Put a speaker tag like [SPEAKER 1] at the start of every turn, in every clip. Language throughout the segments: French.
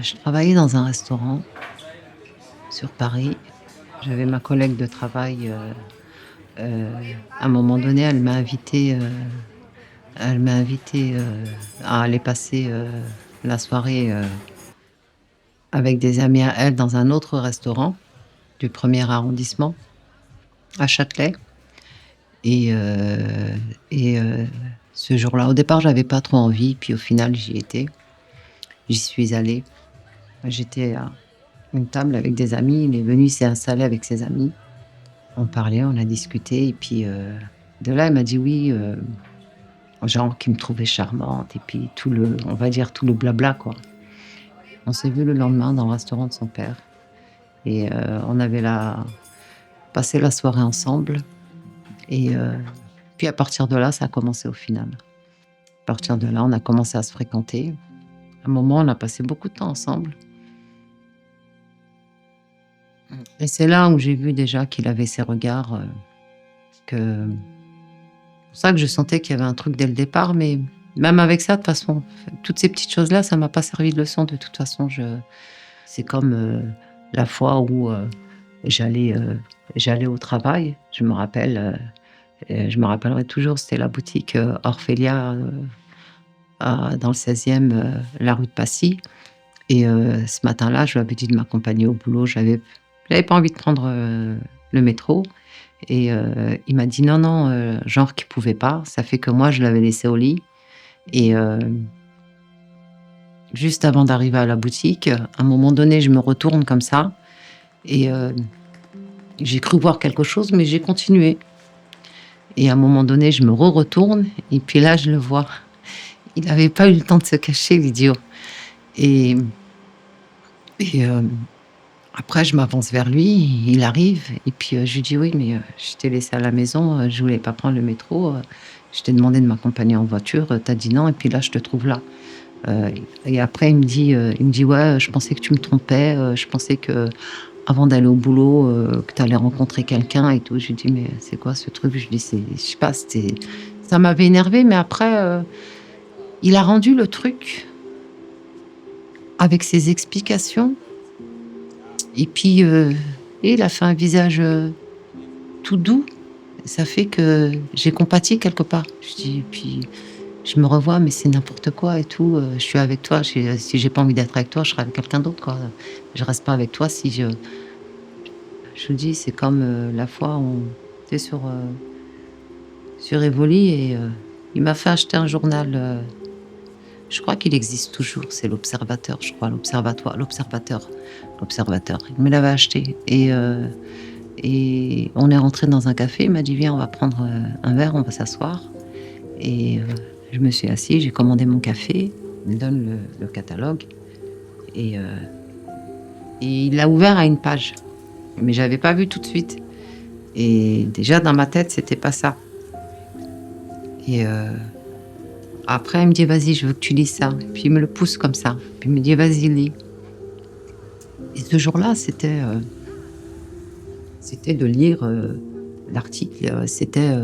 [SPEAKER 1] Je travaillais dans un restaurant sur Paris. J'avais ma collègue de travail, à un moment donné, elle m'a invitée, à aller passer, la soirée, avec des amis à elle dans un autre restaurant du 1er arrondissement, à Châtelet et heu et ce jour-là, au départ, j'avais pas trop envie, puis au final, j'y étais. J'y suis allée. J'étais à une table avec des amis, il est venu, il s'est installé avec ses amis. On parlait, on a discuté et puis, de là, elle m'a dit oui, genre qu'il me trouvait charmante et puis on va dire tout le blabla, quoi. On s'est vu le lendemain dans le restaurant de son père et on avait passé la soirée ensemble et puis à partir de là, ça a commencé au final. À partir de là, on a commencé à se fréquenter. À un moment, on a passé beaucoup de temps ensemble et c'est là où j'ai vu déjà qu'il avait ces regards, que pour ça que je sentais qu'il y avait un truc dès le départ, mais même avec ça, de toute façon, toutes ces petites choses-là, ça m'a pas servi de leçon de toute façon. C'est comme, la fois où, j'allais, j'allais au travail. Je me rappellerai toujours, c'était la boutique, Orphelia, dans le 16e, la rue de Passy et ce matin-là, je lui avais dit de m'accompagner au boulot. J'avais pas envie de prendre, le métro et il m'a dit: «Non, non», genre qu'il pouvait pas. Ça fait que moi, je l'avais laissé au lit et juste avant d'arriver à la boutique, à un moment donné, je me retourne comme ça et j'ai cru voir quelque chose, mais j'ai continué et à un moment donné, je me retourne et puis là, je le vois. Il avait pas eu le temps de se cacher, l'idiot et et après je m'avance vers lui, il arrive et puis, je lui dis: «Oui, mais je t'ai laissé à la maison, je voulais pas prendre le métro, je t'ai demandé de m'accompagner en voiture, tu dit non et puis là, je te trouve là». Heu et après il me dit: «Ouais, je pensais que tu me trompais, je pensais qu'avant d'aller au boulot, que tu allais rencontrer quelqu'un et tout». Je lui dis: «Mais c'est quoi ce truc?» Je lui dis: «C'est je sais pas, ça m'avait énervé mais après, il a rendu le truc avec ses explications et puis, et il a fait un visage, tout doux. Ça fait que j'ai compati quelque part. Je dis et puis je me revois, mais c'est n'importe quoi et tout, je suis avec toi, si j'ai pas envie d'être avec toi, je serai avec quelqu'un d'autre, quoi. Je reste pas avec toi si je vous dis, c'est comme, la fois où tu es sur Evoli et il m'a fait acheter un journal, je crois qu'il existe toujours, c'est l'Observateur, je crois, l'Observateur. Il me l'avait acheté et on est rentrés dans un café, il m'a dit: «Viens, on va prendre, un verre, on va s'asseoir». Et je me suis assise, j'ai commandé mon café, il me donne le catalogue et et il l'a ouvert à une page, mais j'avais pas vu tout de suite et déjà dans ma tête, c'était pas ça et après il me dit: «Vas-y, je veux que tu lises ça» et puis il me le pousse comme ça, puis il me dit: «Vas-y, lis» et ce jour-là, c'était de lire, l'article, c'était,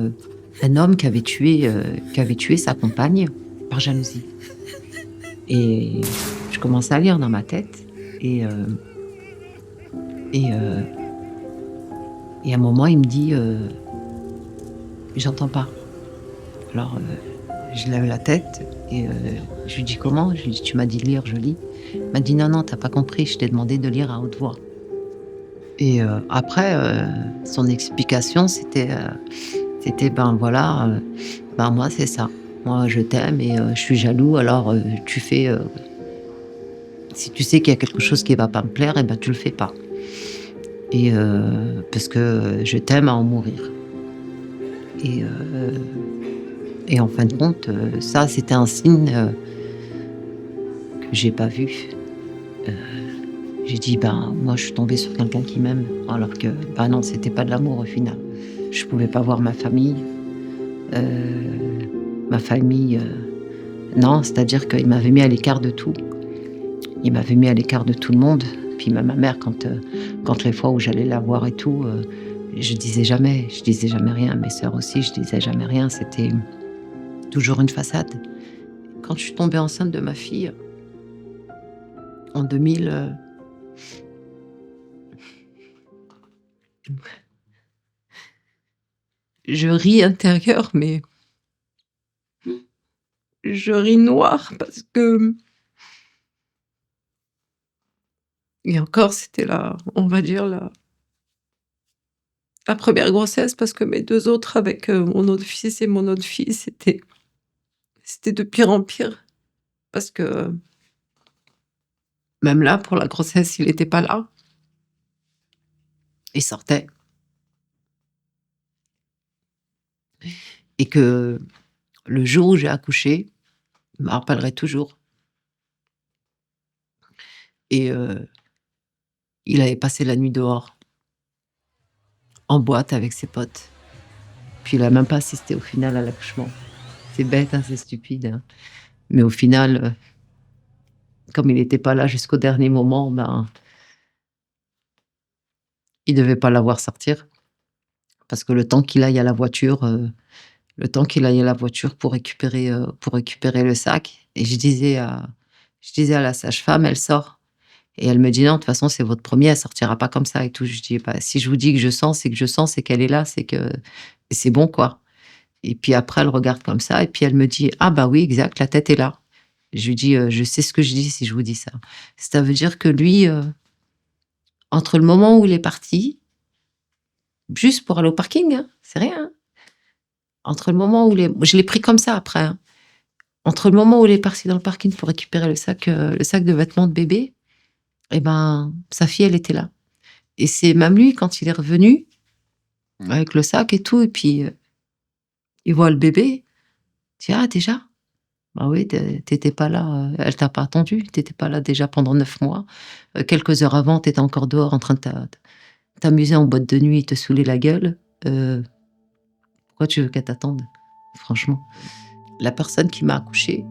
[SPEAKER 1] un homme qui avait tué sa compagne par jalousie. Et je commence à lire dans ma tête et et heu et à un moment, il me dit, «J'entends pas». Alors, je lève la tête et je lui dis: «Comment?» Je lui dis: «Tu m'as dit de lire, je lis». Il m'a dit: «Non, non, tu as pas compris, je t'ai demandé de lire à haute voix» et après, son explication, c'était: «Ben, voilà, ben, moi, c'est ça. Moi, je t'aime et je suis jaloux alors, tu fais, si tu sais qu'il y a quelque chose qui va pas me plaire et ben, tu le fais pas». Et parce que je t'aime à en mourir et et en fin de compte, ça c'était un signe, que j'ai pas vu. Heu, j'ai dit: «Ben, moi je suis tombée sur quelqu'un qui m'aime», alors que, bah, non, c'était pas de l'amour au final. Je pouvais pas voir ma famille, non, c'est-à-dire qu'il m'avait mis à l'écart de tout. Il m'avait mis à l'écart de tout le monde. Puis même ma mère quand les fois où j'allais la voir et tout, je disais jamais rien. Mes sœurs aussi, je disais jamais rien, c'était toujours une façade. Quand je suis tombée enceinte de ma fille, En 2000, je ris intérieur, mais je ris noir parce que et encore, c'était on va dire la 1re grossesse parce que mes 2 autres avec, mon autre fils et mon autre fille, c'était de pire en pire parce que même là, pour la grossesse, il était pas là. Il sortait et que le jour où j'ai accouché, je me rappellerai toujours et il avait passé la nuit dehors, en boîte avec ses potes. Puis il a même pas assisté au final à l'accouchement. C'est bête, hein, c'est stupide, hein, mais au final, comme il était pas là jusqu'au dernier moment, ben, il devait pas la voir sortir parce que le temps qu'il aille à la voiture, pour récupérer le sac et je disais à la sage-femme: «Elle sort» et elle me dit: «Non, de toute façon, c'est votre 1er, elle sortira pas comme ça et tout». Je dis: «Bah, si je vous dis que je sens, c'est que je sens, c'est qu'elle est là, c'est que c'est bon, quoi». Et puis après, elle regarde comme ça et puis elle me dit: «Ah bah oui, exact, la tête est là». Je lui dis: «Je sais ce que je dis si je vous dis ça». Ça veut dire que lui, entre le moment où il est parti, juste pour aller au parking, hein, c'est rien, hein. Entre le moment où je l'ai pris comme ça après, hein. Entre le moment où il est parti dans le parking pour récupérer le sac de vêtements de bébé et ben, sa fille, elle était là. Et c'est même lui, quand il est revenu, avec le sac et tout et puis, il voit le bébé, il dit: «Ah déjà? Bah oui, tu pas là, elle t'a pas attendu, tu pas là déjà pendant 9 mois. Quelques heures avant, tu étais encore dehors en train de t'amuser en boîte de nuit et te saouler la gueule. Pourquoi tu veux qu'elle t'attende? Franchement». La personne qui m'a accouchée,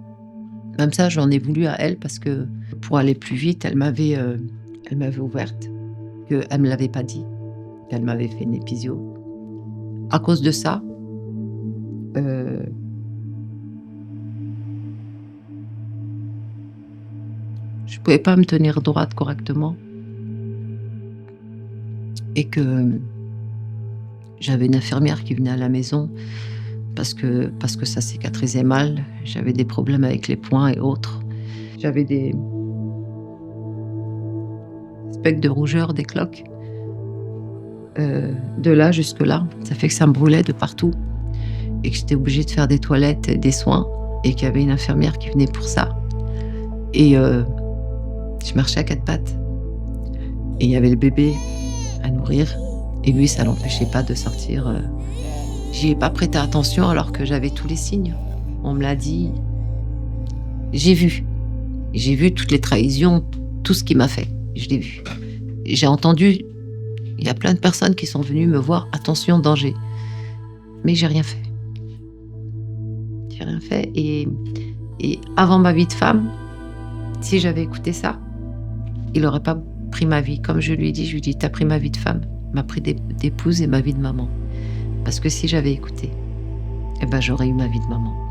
[SPEAKER 1] même ça, j'en ai voulu à elle parce que pour aller plus vite, elle m'avait ouverte, qu'elle me l'avait pas dit, qu'elle m'avait fait une épisio. À cause de ça, heu, je pouvais pas me tenir droite correctement et que j'avais une infirmière qui venait à la maison parce que ça cicatrisait mal. J'avais des problèmes avec les poings et autres. J'avais des spectres de rougeur, des cloques, de là jusque là. Ça fait que ça me brûlait de partout et que j'étais obligée de faire des toilettes et des soins et qu'il y avait une infirmière qui venait pour ça et je marchais à 4 pattes et il y avait le bébé à nourrir et lui, ça l'empêchait pas de sortir. J'y ai pas prêté attention alors que j'avais tous les signes. On me l'a dit. J'ai vu. J'ai vu toutes les trahisons, tout ce qu'il m'a fait. Je l'ai vu. J'ai entendu, il y a plein de personnes qui sont venues me voir: «Attention, danger». Mais j'ai rien fait. J'ai rien fait et avant ma vie de femme, si j'avais écouté ça, il aurait pas pris ma vie. Comme je lui ai dit, je lui ai dit: «Tu as pris ma vie de femme, m'a pris d'épouse et ma vie de maman». Parce que si j'avais écouté, eh ben, j'aurais eu ma vie de maman.